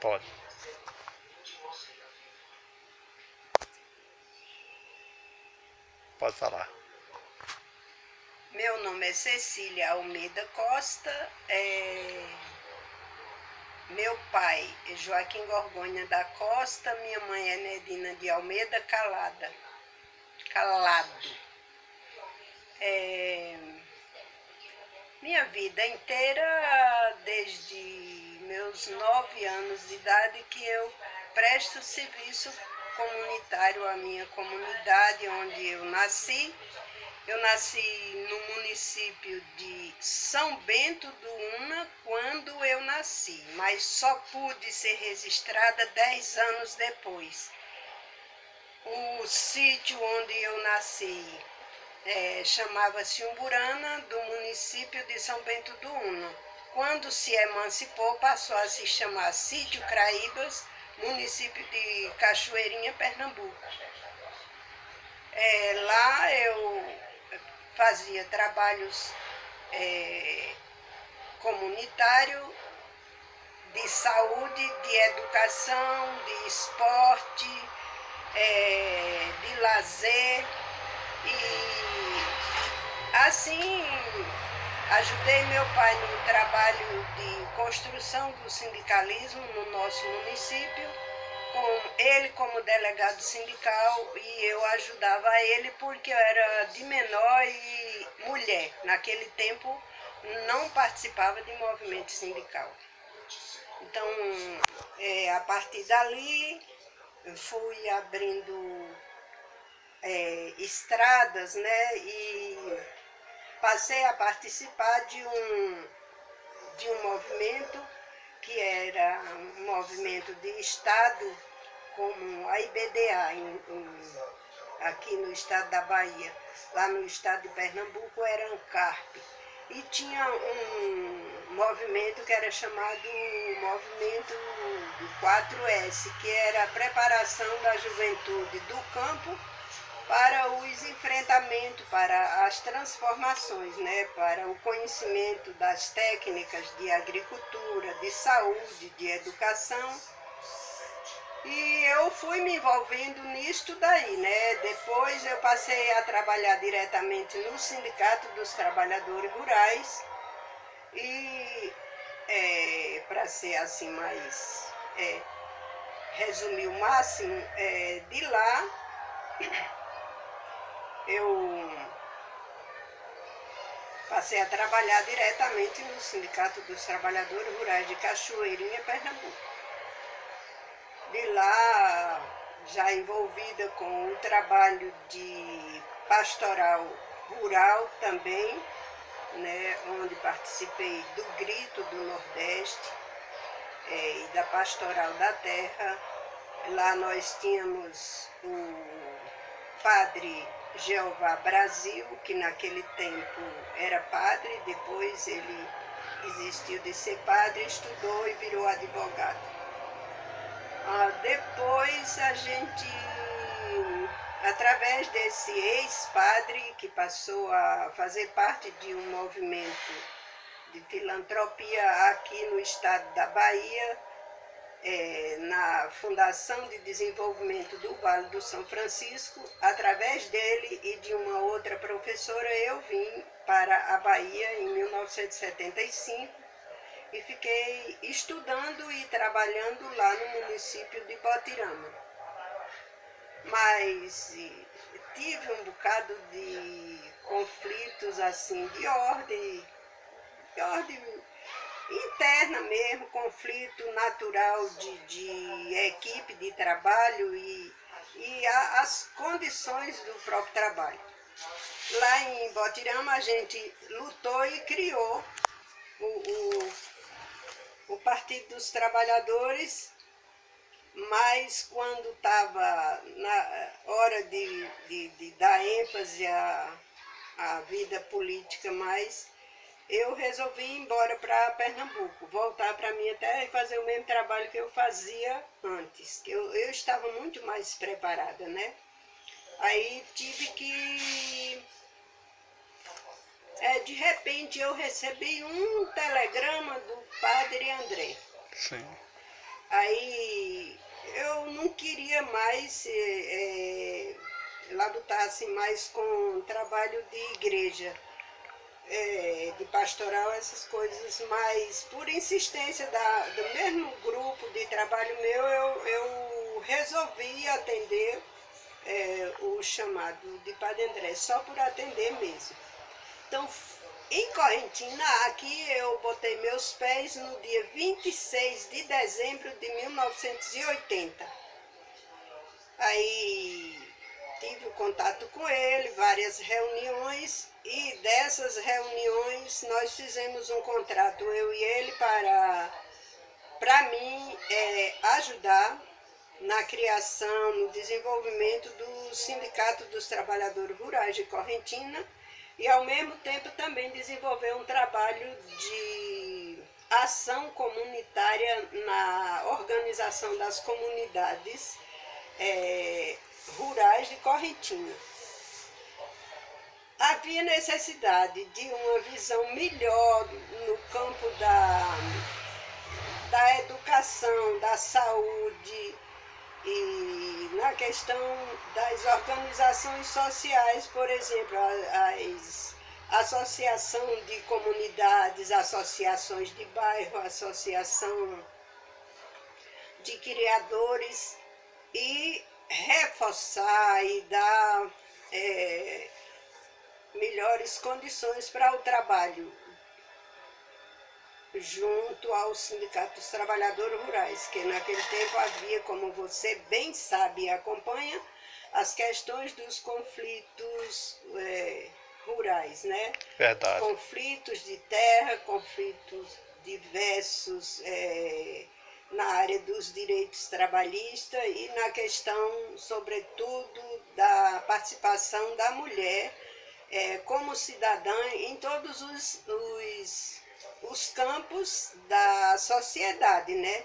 Pode. Pode falar. Meu nome é Cecília Almeida Costa. Meu pai é Joaquim Gorgonha da Costa. Minha mãe é Nedina de Almeida Calado. Minha vida inteira, desde meus 9 anos de idade, que eu presto serviço comunitário à minha comunidade onde eu nasci. Eu nasci no município de São Bento do Una quando eu nasci, mas só pude ser registrada 10 anos depois. O sítio onde eu nasci chamava-se Umburana, do município de São Bento do Una. Quando se emancipou, passou a se chamar Sítio Craíbas, município de Cachoeirinha, Pernambuco. Lá eu fazia trabalhos comunitários de saúde, de educação, de esporte, de lazer e assim ajudei meu pai no trabalho de construção do sindicalismo no nosso município, com ele como delegado sindical, e eu ajudava ele porque eu era de menor e mulher. Naquele tempo não participava de movimento sindical. Então, a partir dali, eu fui abrindo estradas, né, e passei a participar de um movimento que era um movimento de Estado, como a IBDA, aqui no estado da Bahia. Lá no estado de Pernambuco era ANCARP. E tinha um movimento que era chamado Movimento do 4S, que era a preparação da juventude do campo para os enfrentamentos, para as transformações, né? Para o conhecimento das técnicas de agricultura, de saúde, de educação. E eu fui me envolvendo nisto daí, né? Depois eu passei a trabalhar diretamente no Sindicato dos Trabalhadores Rurais e, para ser assim mais, resumir o máximo, de lá eu passei a trabalhar diretamente no Sindicato dos Trabalhadores Rurais de Cachoeirinha, Pernambuco. De lá, já envolvida com o trabalho de pastoral rural também, né, onde participei do Grito do Nordeste e da Pastoral da Terra. Lá nós tínhamos o padre Jeová Brasil, que naquele tempo era padre, depois ele desistiu de ser padre, estudou e virou advogado. Depois a gente, através desse ex-padre que passou a fazer parte de um movimento de filantropia aqui no estado da Bahia, na Fundação de Desenvolvimento do Vale do São Francisco, através dele e de uma outra professora, eu vim para a Bahia em 1975 e fiquei estudando e trabalhando lá no município de Botirama. Mas tive um bocado de conflitos assim, de ordem interna mesmo, conflito natural de equipe de trabalho e as condições do próprio trabalho. Lá em Botirama a gente lutou e criou o Partido dos Trabalhadores, mas quando estava na hora de dar ênfase à vida política mais, eu resolvi ir embora para Pernambuco, voltar para minha terra e fazer o mesmo trabalho que eu fazia antes, que eu estava muito mais preparada, né? Aí tive que... de repente eu recebi um telegrama do padre André. Sim. Aí eu não queria mais labutar assim, mais com trabalho de igreja, de pastoral, essas coisas, mas por insistência do mesmo grupo de trabalho meu, eu resolvi atender o chamado de Padre André, só por atender mesmo. Então, em Correntina, aqui eu botei meus pés no dia 26 de dezembro de 1980. Aí tive o contato com ele, várias reuniões, e dessas reuniões nós fizemos um contrato, eu e ele, para mim ajudar na criação, no desenvolvimento do Sindicato dos Trabalhadores Rurais de Correntina e, ao mesmo tempo, também desenvolver um trabalho de ação comunitária na organização das comunidades rurais de Correntina. Havia necessidade de uma visão melhor no campo da educação, da saúde e na questão das organizações sociais, por exemplo, as associação de comunidades, associações de bairro, associação de criadores, e reforçar e dar melhores condições para o trabalho junto ao Sindicato dos Trabalhadores Rurais, que naquele tempo havia, como você bem sabe e acompanha, as questões dos conflitos rurais, né? Verdade. Conflitos de terra, conflitos diversos na área dos direitos trabalhistas e na questão, sobretudo, da participação da mulher como cidadã em todos os campos da sociedade, né?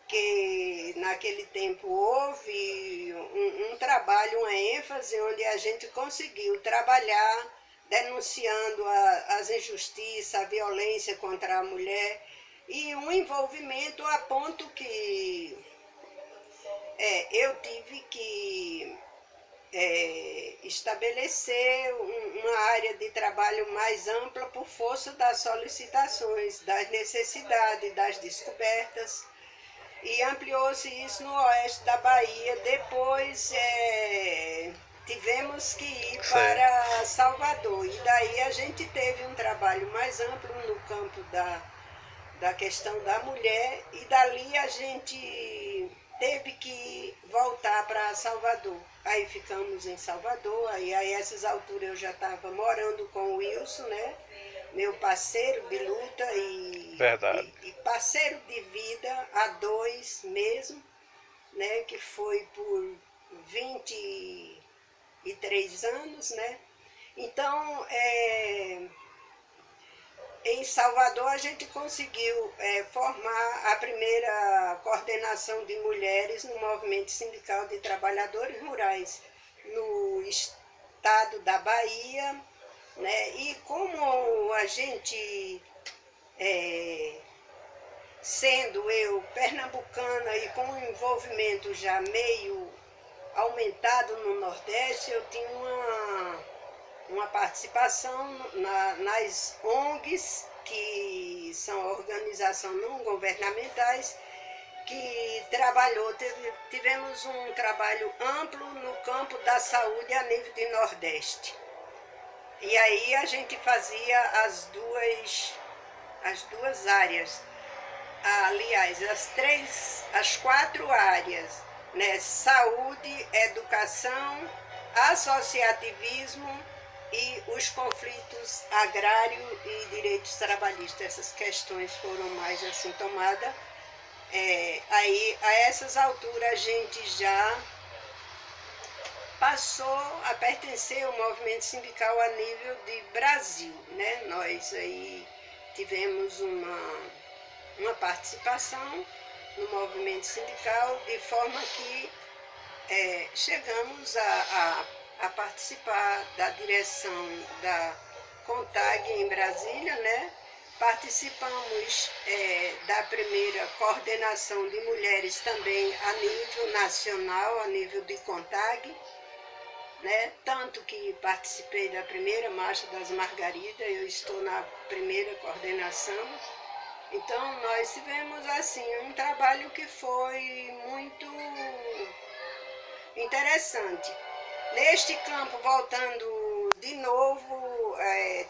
Que naquele tempo houve um trabalho, uma ênfase, onde a gente conseguiu trabalhar denunciando as injustiças, a violência contra a mulher, e um envolvimento a ponto que eu tive que estabelecer uma área de trabalho mais ampla por força das solicitações, das necessidades, das descobertas, e ampliou-se isso no oeste da Bahia. Depois tivemos que ir para Salvador, e daí a gente teve um trabalho mais amplo no campo da questão da mulher, e dali a gente teve que voltar para Salvador. Aí ficamos em Salvador, aí a essas alturas eu já estava morando com o Wilson, né? Meu parceiro de luta e parceiro de vida a dois mesmo, né? Que foi por 23 anos, né? Então, em Salvador a gente conseguiu formar a primeira coordenação de mulheres no Movimento Sindical de Trabalhadores Rurais no estado da Bahia, né? E como a gente, sendo eu pernambucana e com um envolvimento já meio aumentado no Nordeste, eu tinha uma participação nas ONGs, que são organizações não governamentais, que tivemos um trabalho amplo no campo da saúde a nível de Nordeste. E aí a gente fazia as duas áreas, aliás, as 4 áreas, né? Saúde, educação, associativismo e os conflitos agrários e direitos trabalhistas. Essas questões foram mais assim tomadas. Aí, a essas alturas, a gente já passou a pertencer ao movimento sindical a nível de Brasil, né? Nós aí tivemos uma participação no movimento sindical, de forma que chegamos a participar da direção da CONTAG em Brasília, né? Participamos da primeira coordenação de mulheres também a nível nacional, a nível de CONTAG, né? Tanto que participei da primeira Marcha das Margaridas, eu estou na primeira coordenação. Então, nós tivemos, assim, um trabalho que foi muito interessante. Neste campo, voltando de novo,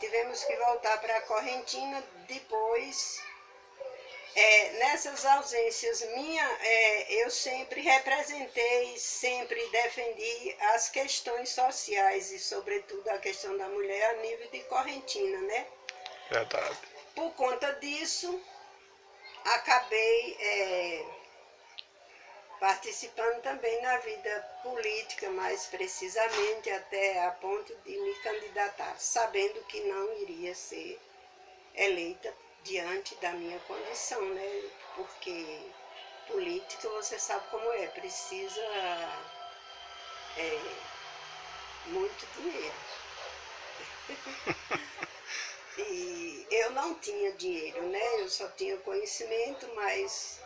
tivemos que voltar para a Correntina depois. Nessas ausências minhas, eu sempre representei, sempre defendi as questões sociais e, sobretudo, a questão da mulher a nível de Correntina, né? Verdade. Por conta disso, acabei participando também na vida política, mais precisamente até a ponto de me candidatar, sabendo que não iria ser eleita diante da minha condição, né? Porque política você sabe como é, precisa muito dinheiro. E eu não tinha dinheiro, né? Eu só tinha conhecimento, mas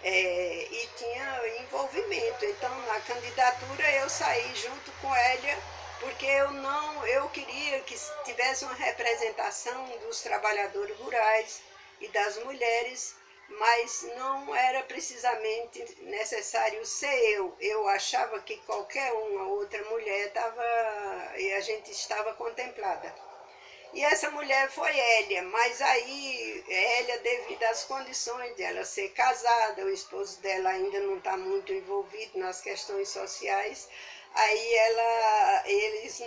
e tinha envolvimento. Então, na candidatura eu saí junto com Hélia, porque eu queria que tivesse uma representação dos trabalhadores rurais e das mulheres, mas não era precisamente necessário ser eu. Eu achava que qualquer uma outra mulher a gente estava contemplada. E essa mulher foi Hélia, mas aí Hélia, devido às condições dela ser casada, o esposo dela ainda não está muito envolvido nas questões sociais, aí eles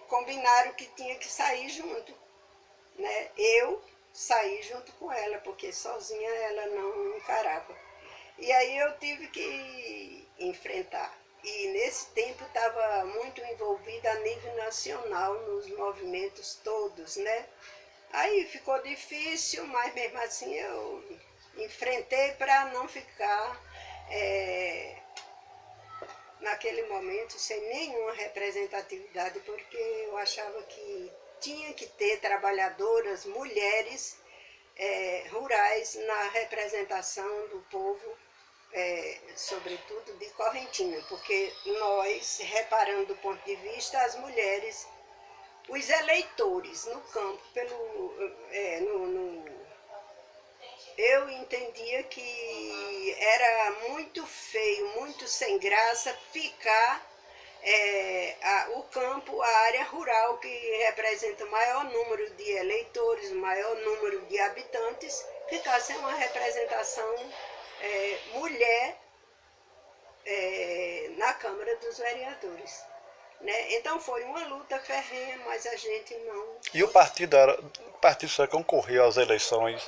combinaram que tinha que sair junto, né? Eu saí junto com ela, porque sozinha ela não encarava. E aí eu tive que enfrentar. E nesse tempo estava muito envolvida a nível nacional nos movimentos todos, né? Aí ficou difícil, mas mesmo assim eu enfrentei para não ficar naquele momento sem nenhuma representatividade, porque eu achava que tinha que ter trabalhadoras, mulheres rurais na representação do povo, sobretudo de Correntina, porque nós, reparando do ponto de vista, as mulheres, os eleitores no campo, eu entendia que era muito feio, muito sem graça ficar o campo, a área rural, que representa o maior número de eleitores, o maior número de habitantes, ficar sem uma representação mulher na Câmara dos Vereadores. Né? Então foi uma luta ferrenha, mas a gente não... E o partido só concorreu às eleições?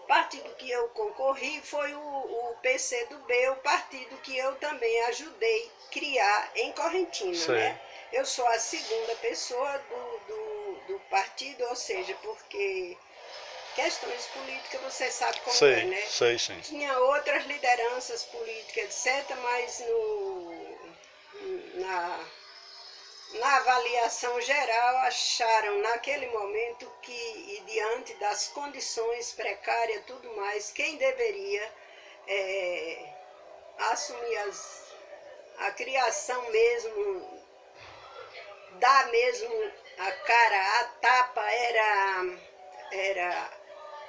O partido que eu concorri foi o PCdoB, o partido que eu também ajudei a criar em Correntina. Né? Eu sou a segunda pessoa do partido, ou seja, porque questões políticas você sabe como é, né? Sim. Tinha outras lideranças políticas, etc., mas na avaliação geral acharam naquele momento que, e diante das condições precárias e tudo mais, quem deveria assumir a criação mesmo, dar mesmo a cara, a tapa, era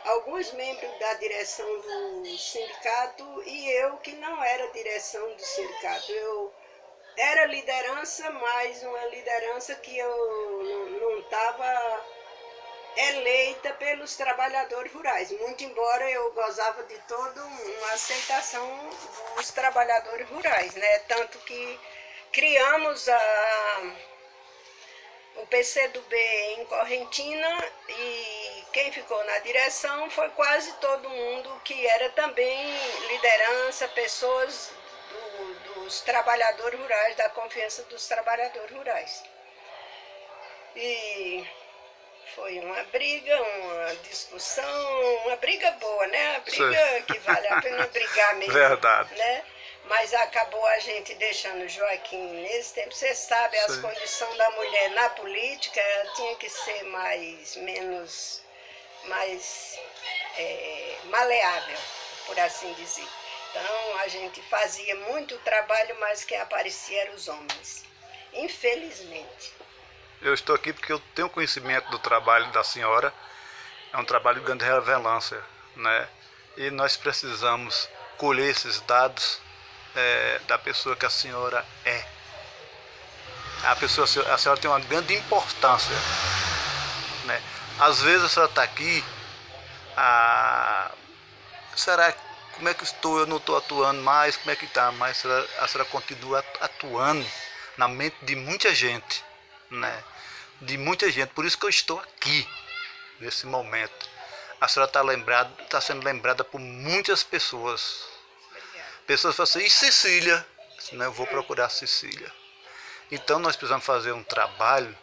alguns membros da direção do sindicato e eu que não era direção do sindicato. Eu era liderança, mas uma liderança que eu não estava eleita pelos trabalhadores rurais, muito embora eu gozava de toda uma aceitação dos trabalhadores rurais, né? Tanto que criamos o PCdoB em Correntina e quem ficou na direção foi quase todo mundo que era também liderança, pessoas dos trabalhadores rurais, da confiança dos trabalhadores rurais. E foi uma briga, uma discussão, uma briga boa, né? A briga que vale a pena brigar mesmo. Verdade. Né? Mas acabou a gente deixando Joaquim nesse tempo. Você sabe, as condições da mulher na política tinha que ser menos mais maleável, por assim dizer. Então a gente fazia muito trabalho, mas quem aparecia eram os homens, infelizmente. Eu estou aqui porque eu tenho conhecimento do trabalho da senhora. É um trabalho de grande relevância, né? E nós precisamos colher esses dados da pessoa que a senhora é. A senhora tem uma grande importância, né? Às vezes a senhora está aqui, será como é que estou? Eu não estou atuando mais, como é que está? Mas a senhora continua atuando na mente de muita gente, né? De muita gente, por isso que eu estou aqui nesse momento. A senhora está sendo lembrada por muitas pessoas. Obrigada. Pessoas falam assim, e Cecília? Não, eu vou procurar Cecília. Então nós precisamos fazer um trabalho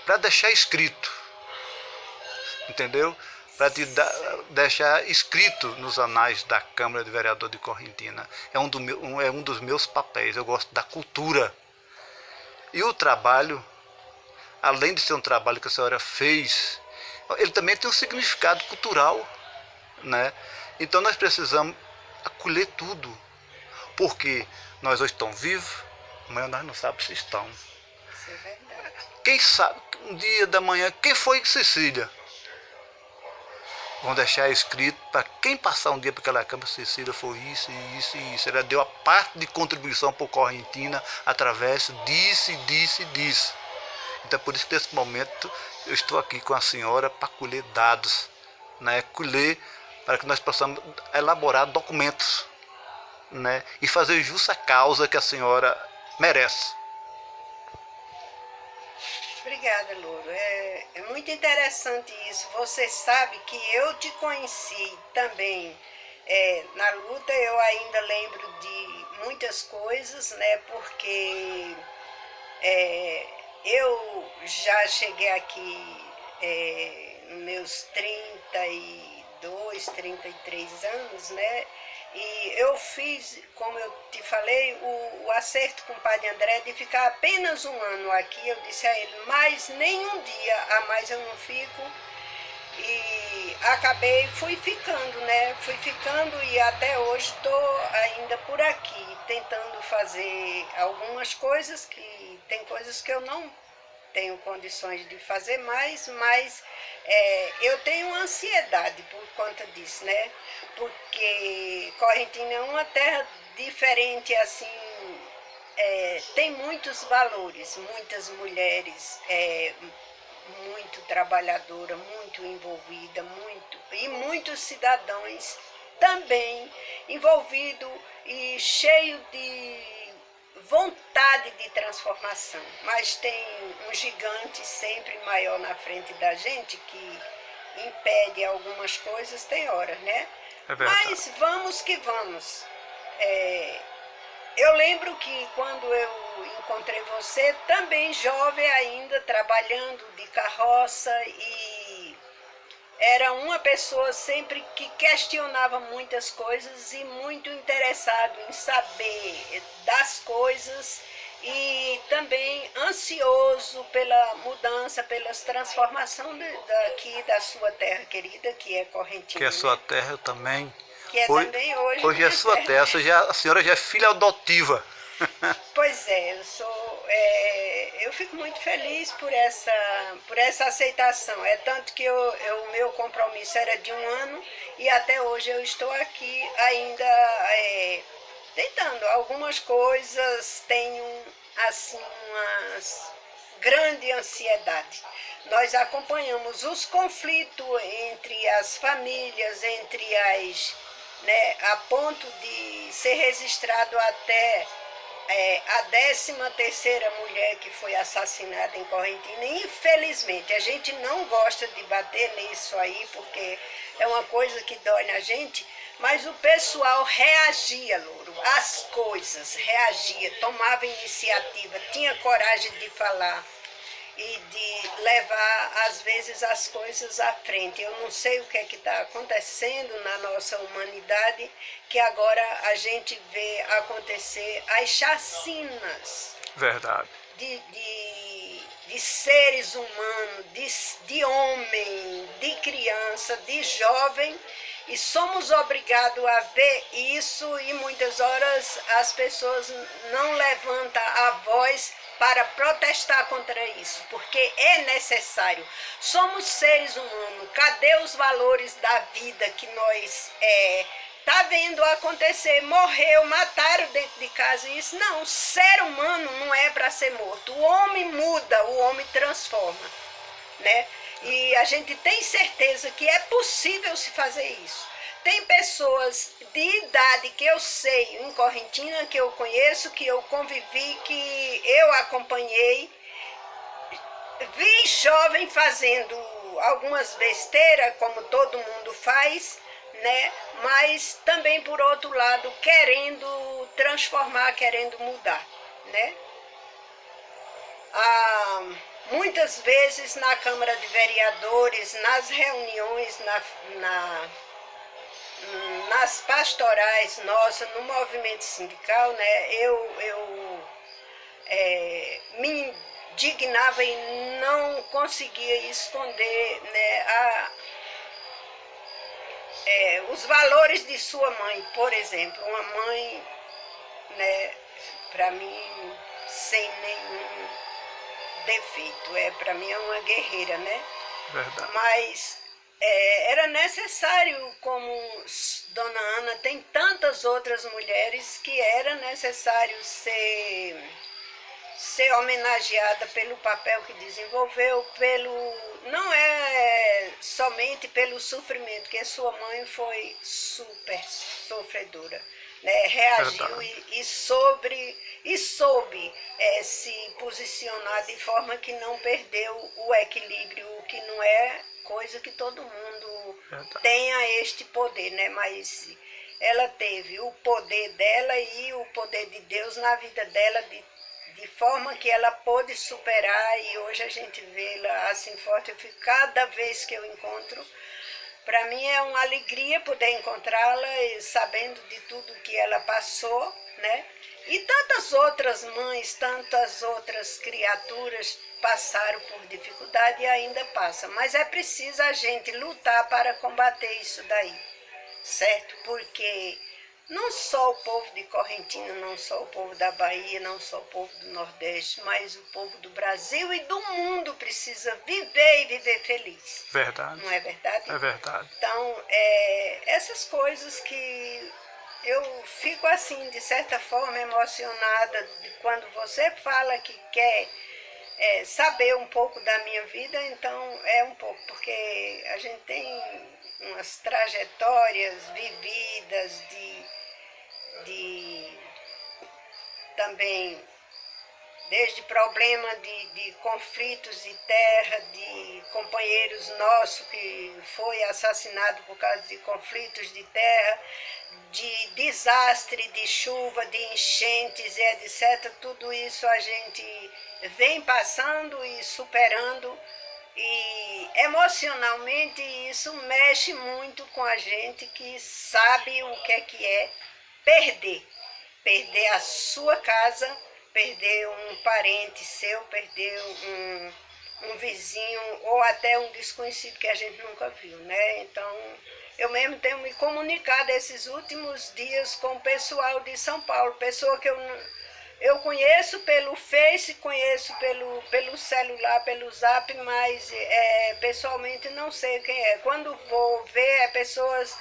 para deixar escrito, entendeu? Para deixar escrito nos anais da Câmara de Vereador de Correntina. É um dos meus papéis, eu gosto da cultura. E o trabalho, além de ser um trabalho que a senhora fez, ele também tem um significado cultural, né? Então nós precisamos acolher tudo, porque nós hoje estamos vivos, amanhã nós não sabemos se estão. Isso é verdade. Quem sabe, um dia da manhã, quem foi Cecília? Vão deixar escrito para quem passar um dia para aquela Câmara, Cecília foi isso, isso e isso. Ela deu a parte de contribuição para o Correntina através disso, disso e disso. Então por isso que nesse momento eu estou aqui com a senhora para colher dados, né? Colher para que nós possamos elaborar documentos, né? E fazer justa causa que a senhora merece. Obrigada, Louro. É muito interessante isso. Você sabe que eu te conheci também na luta. Eu ainda lembro de muitas coisas, né? Porque eu já cheguei aqui nos meus 32, 33 anos, né? E eu fiz, como eu te falei, o acerto com o padre André de ficar apenas um ano aqui. Eu disse a ele, mas nenhum dia a mais eu não fico. E fui ficando, né? Fui ficando e até hoje estou ainda por aqui, tentando fazer algumas coisas tem coisas que eu não tenho condições de fazer mais, mas eu tenho ansiedade por conta disso, né? Porque Correntina é uma terra diferente, assim, tem muitos valores, muitas mulheres, muito trabalhadora, muito envolvida, e muitos cidadãos também envolvidos e cheio de vontade de transformação, mas tem um gigante sempre maior na frente da gente que impede algumas coisas, tem horas, né? É verdade. Mas vamos que vamos. Eu lembro que quando eu encontrei você, também jovem ainda, trabalhando de carroça, e era uma pessoa sempre que questionava muitas coisas e muito interessado em saber das coisas e também ansioso pela mudança, pelas transformações daqui da sua terra querida, que é Correntina. Que é sua terra eu também. Que também hoje. Hoje é sua terra, a senhora já é filha adotiva. Pois é, eu fico muito feliz por essa aceitação. É tanto que o meu compromisso era de um ano e até hoje eu estou aqui ainda tentando algumas coisas, tenho assim uma grande ansiedade. Nós acompanhamos os conflitos entre as famílias, entre né, a ponto de ser registrado até a 13ª mulher que foi assassinada em Correntina. Infelizmente, a gente não gosta de bater nisso aí, porque é uma coisa que dói na gente, mas o pessoal reagia, Louro, às coisas, reagia, tomava iniciativa, tinha coragem de falar e de levar, às vezes, as coisas à frente. Eu não sei o que é que está acontecendo na nossa humanidade, que agora a gente vê acontecer as chacinas. Verdade. de seres humanos, de homem, de criança, de jovem, e somos obrigados a ver isso e muitas horas as pessoas não levantam a voz para protestar contra isso, porque é necessário. Somos seres humanos, cadê os valores da vida que nós tá vendo acontecer? Morreu, mataram dentro de casa, isso não, o ser humano não é para ser morto, o homem muda, o homem transforma, né? E a gente tem certeza que é possível se fazer isso. Tem pessoas de idade que eu sei, em Correntina, que eu conheço, que eu convivi, que eu acompanhei, vi jovem fazendo algumas besteiras, como todo mundo faz, né? Mas também, por outro lado, querendo transformar, querendo mudar, né? Muitas vezes na Câmara de Vereadores, nas reuniões, nas pastorais nossas, no movimento sindical, né, eu me indignava e não conseguia esconder, né, os valores de sua mãe, por exemplo. Uma mãe, né, para mim, sem nenhum defeito, para mim é uma guerreira, né? Verdade. Mas era necessário, como Dona Ana, tem tantas outras mulheres que era necessário ser homenageada pelo papel que desenvolveu, não é somente pelo sofrimento, que sua mãe foi super sofredora, né? Reagiu e soube se posicionar de forma que não perdeu o equilíbrio, que não é coisa que todo mundo tenha este poder, né? Mas ela teve o poder dela e o poder de Deus na vida dela, de forma que ela pôde superar, e hoje a gente vê-la assim forte. Cada vez que eu encontro, para mim é uma alegria poder encontrá-la, sabendo de tudo que ela passou, né? E tantas outras mães, tantas outras criaturas passaram por dificuldade e ainda passam. Mas é preciso a gente lutar para combater isso daí, certo? Porque não só o povo de Correntina, não só o povo da Bahia, não só o povo do Nordeste, mas o povo do Brasil e do mundo precisa viver e viver feliz. Verdade. Não é verdade? É verdade. Então, essas coisas que eu fico assim, de certa forma, emocionada quando você fala que quer saber um pouco da minha vida, então é um pouco, porque a gente tem umas trajetórias vividas também, desde problema de conflitos de terra, de companheiros nossos que foi assassinado por causa de conflitos de terra, de desastre, de chuva, de enchentes e etc. Tudo isso a gente vem passando e superando, e emocionalmente isso mexe muito com a gente que sabe o que é perder a sua casa, perder um parente seu, perder um vizinho ou até um desconhecido que a gente nunca viu, né? Então, eu mesmo tenho me comunicado esses últimos dias com o pessoal de São Paulo, pessoa que eu conheço pelo Face, conheço pelo celular, pelo Zap, mas pessoalmente não sei quem é. Quando vou ver, pessoas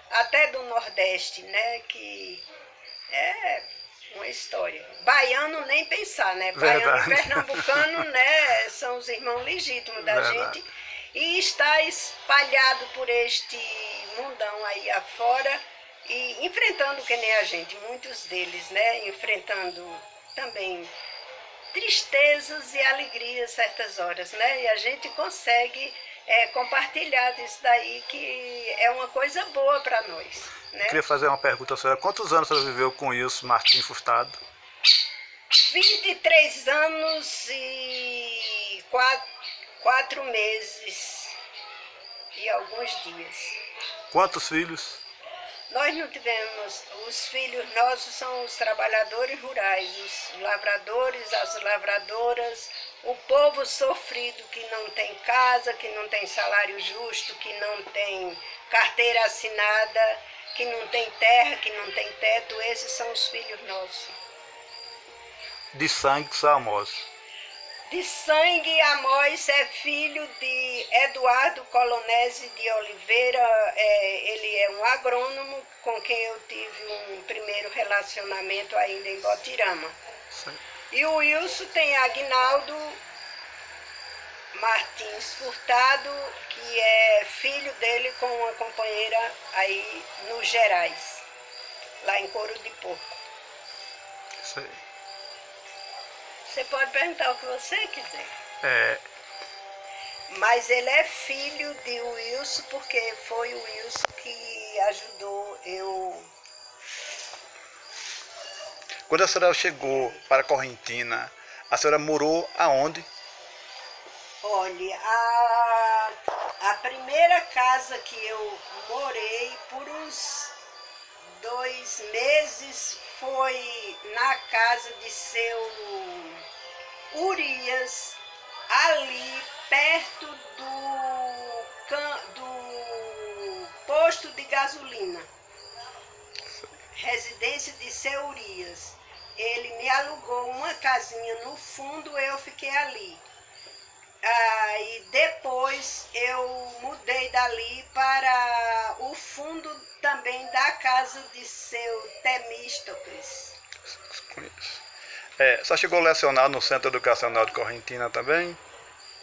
até do Nordeste, né, que é uma história. Baiano nem pensar, né? Baiano e pernambucano, né, são os irmãos legítimos da gente, e está espalhado por este mundão aí afora e enfrentando que nem a gente, muitos deles, né, enfrentando também tristezas e alegrias certas horas, né, e a gente consegue compartilhar disso daí, que é uma coisa boa para nós, né? Eu queria fazer uma pergunta à senhora. Quantos anos a senhora viveu com isso, Martim Furtado? 23 anos e 4 meses e alguns dias. Quantos filhos? Nós não tivemos, os filhos nossos são os trabalhadores rurais, os lavradores, as lavradoras, o povo sofrido que não tem casa, que não tem salário justo, que não tem carteira assinada, que não tem terra, que não tem teto, esses são os filhos nossos. De sangue só Amós. De sangue, Amós é filho de Eduardo Colonese de Oliveira, ele é um agrônomo com quem eu tive um primeiro relacionamento ainda em Botirama. Sim. E o Wilson tem Aguinaldo Martins Furtado, que é filho dele com uma companheira aí no Gerais, lá em Couro de Porco. Isso aí. Você pode perguntar o que você quiser. É, Mas ele é filho de Wilson, porque foi o Wilson que ajudou eu. quando a senhora chegou para Correntina, a senhora morou aonde? Olha, a primeira casa que eu morei por uns 2 meses foi na casa de seu Urias, ali perto do posto de gasolina, residência de seu Urias. Ele me alugou uma casinha no fundo, eu fiquei ali. Aí depois eu mudei dali para o fundo também da casa de seu Temístocles. Conheço. Só chegou a lecionar no Centro Educacional de Correntina também?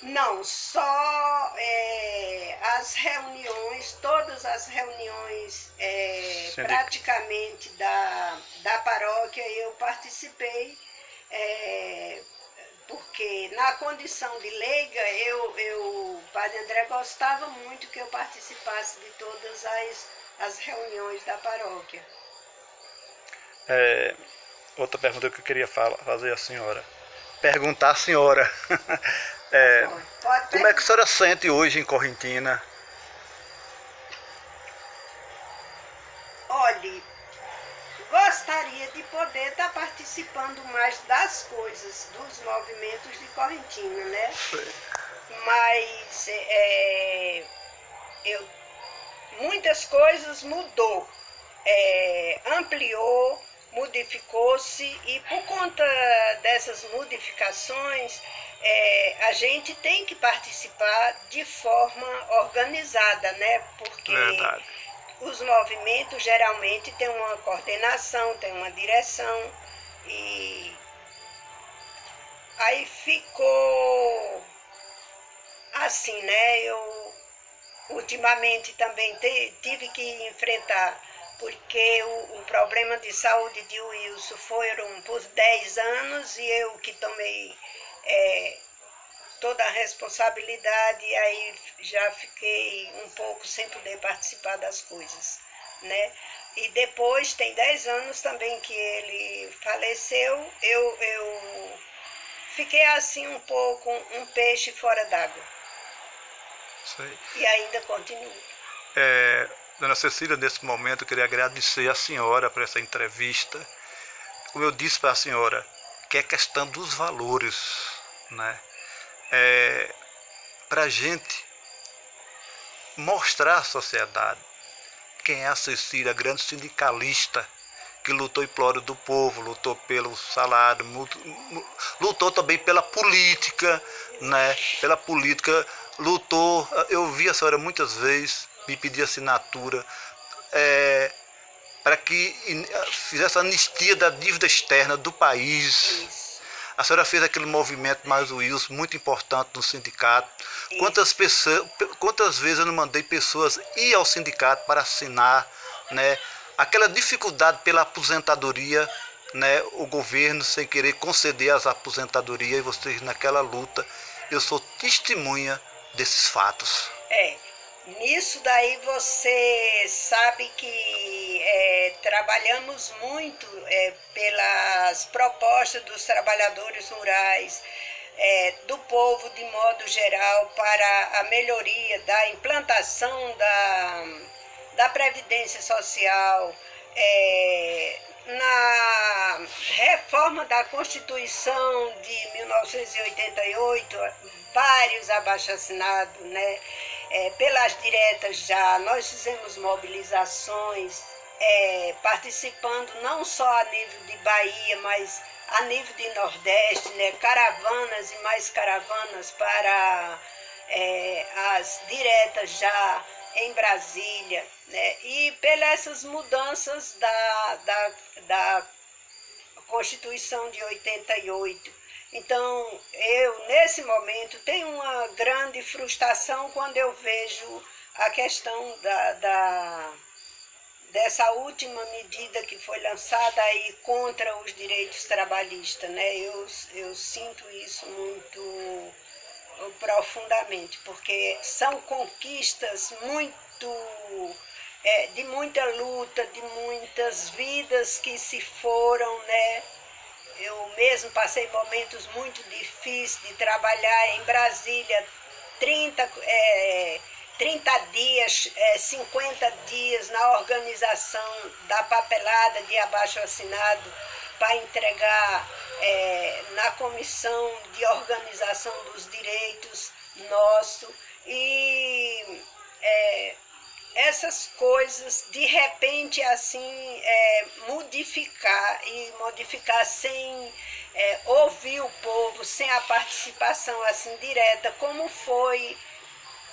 Não, só as reuniões, todas as reuniões praticamente da paróquia eu participei, porque na condição de leiga, o Padre André gostava muito que eu participasse de todas as reuniões da paróquia. Outra pergunta que eu queria fazer à senhora. Perguntar à senhora. Como é que a senhora sente hoje em Correntina? Olhe, gostaria de poder estar participando mais das coisas, dos movimentos de Correntina, né? Mas muitas coisas mudou, ampliou, modificou-se, e por conta dessas modificações, a gente tem que participar de forma organizada, né? Porque Verdade. os movimentos geralmente têm uma coordenação, têm uma direção, e aí ficou assim, né? Eu ultimamente também tive que enfrentar, porque o problema de saúde de Wilson foram por 10 anos e eu que tomei toda a responsabilidade, e aí já fiquei um pouco sem poder participar das coisas, né? E depois tem 10 anos também que ele faleceu, eu fiquei assim um pouco um peixe fora d'água. E ainda continuo. Dona Cecília, nesse momento eu queria agradecer a senhora por essa entrevista. Como eu disse para a senhora, que é questão dos valores, né? Para a gente mostrar à sociedade quem é a Cecília, grande sindicalista, que lutou em prol do povo, lutou pelo salário, lutou também pela política, né? Pela política, lutou. Eu vi a senhora muitas vezes me pedir assinatura para que fizesse a anistia da dívida externa do país. Isso. A senhora fez aquele movimento mais o Wilson, muito importante no sindicato. Quantas vezes eu não mandei pessoas ir ao sindicato para assinar, né? Aquela dificuldade pela aposentadoria, né? O governo sem querer conceder as aposentadorias, e vocês naquela luta. Eu sou testemunha desses fatos. Nisso daí você sabe que trabalhamos muito pelas propostas dos trabalhadores rurais, do povo de modo geral, para a melhoria da implantação da Previdência Social, na reforma da Constituição de 1988, vários abaixo-assinados, né? Pelas diretas já, nós fizemos mobilizações, participando não só a nível de Bahia, mas a nível de Nordeste, né? Caravanas e mais caravanas para as diretas já em Brasília, né? E pelas mudanças da Constituição de 88. Então, eu, nesse momento, tenho uma grande frustração quando eu vejo a questão dessa última medida que foi lançada aí contra os direitos trabalhistas, né? Eu sinto isso muito profundamente, porque são conquistas de muita luta, de muitas vidas que se foram, né? Eu mesmo passei momentos muito difíceis de trabalhar em Brasília, 30 dias, 50 dias na organização da papelada de abaixo-assinado para entregar na Comissão de Organização dos Direitos nosso. E essas coisas, de repente, assim, modificar sem ouvir o povo, sem a participação assim direta, como foi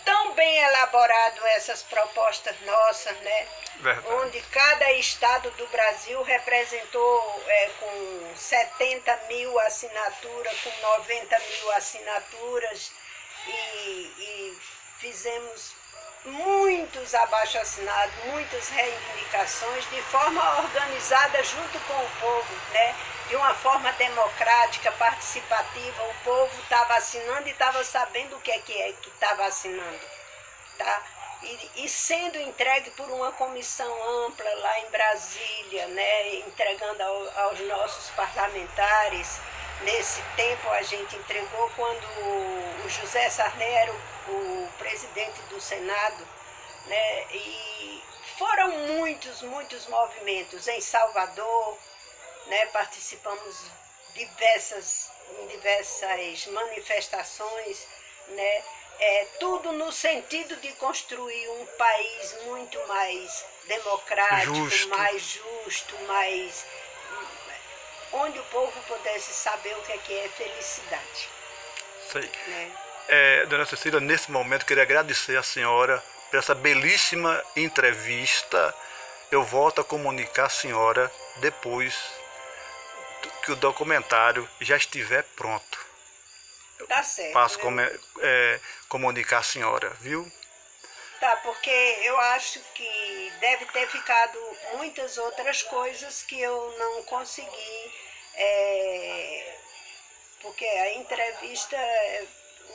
tão bem elaborado essas propostas nossas, né? Verdade. Onde cada estado do Brasil representou com 70 mil assinaturas, com 90 mil assinaturas, e fizemos muitos abaixo-assinados, muitas reivindicações de forma organizada junto com o povo, né? De uma forma democrática, participativa. O povo estava assinando e estava sabendo o que é que estava assinando, tá? E sendo entregue por uma comissão ampla lá em Brasília, né? Entregando aos nossos parlamentares. Nesse tempo a gente entregou quando o José Sarney era o presidente do Senado, né? E foram muitos movimentos em Salvador, né? Participamos em diversas manifestações, né? Tudo no sentido de construir um país muito mais democrático, mais justo, onde o povo pudesse saber o que é felicidade. Sei. Né? Dona Cecília, nesse momento queria agradecer a senhora por essa belíssima entrevista. Eu volto a comunicar a senhora depois que o documentário já estiver pronto. Tá certo. Passo comunicar a senhora, viu? Tá, porque eu acho que deve ter ficado muitas outras coisas que eu não consegui, porque a entrevista,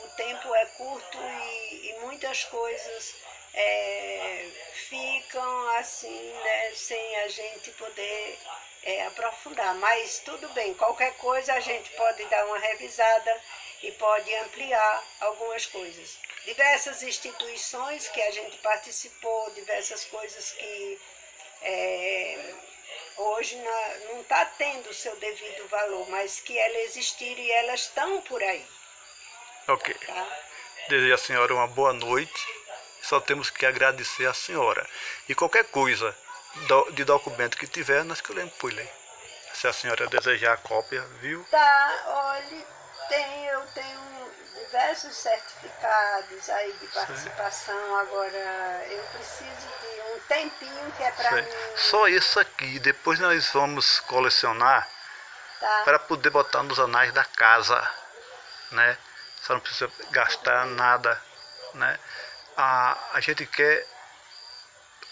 o tempo é curto e muitas coisas ficam assim, né, sem a gente poder aprofundar. Mas tudo bem, qualquer coisa a gente pode dar uma revisada e pode ampliar algumas coisas. Diversas instituições que a gente participou, diversas coisas que hoje não está tendo o seu devido valor, mas que elas existiram e elas estão por aí. Ok. Tá? Desejo à senhora uma boa noite. Só temos que agradecer à senhora. E qualquer coisa de documento que tiver, nós queremos ler. Se a senhora desejar a cópia, viu? Tá, olha, eu tenho diversos certificados aí de participação. Agora eu preciso de um tempinho que é para mim. Só isso aqui, depois nós vamos colecionar, tá, para poder botar nos anais da casa, né? Só não precisa gastar nada, né? A gente quer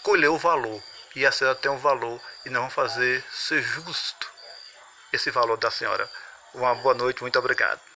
colher o valor, e a senhora tem um valor, e nós vamos fazer ser justo esse valor da senhora. Uma boa noite, muito obrigado.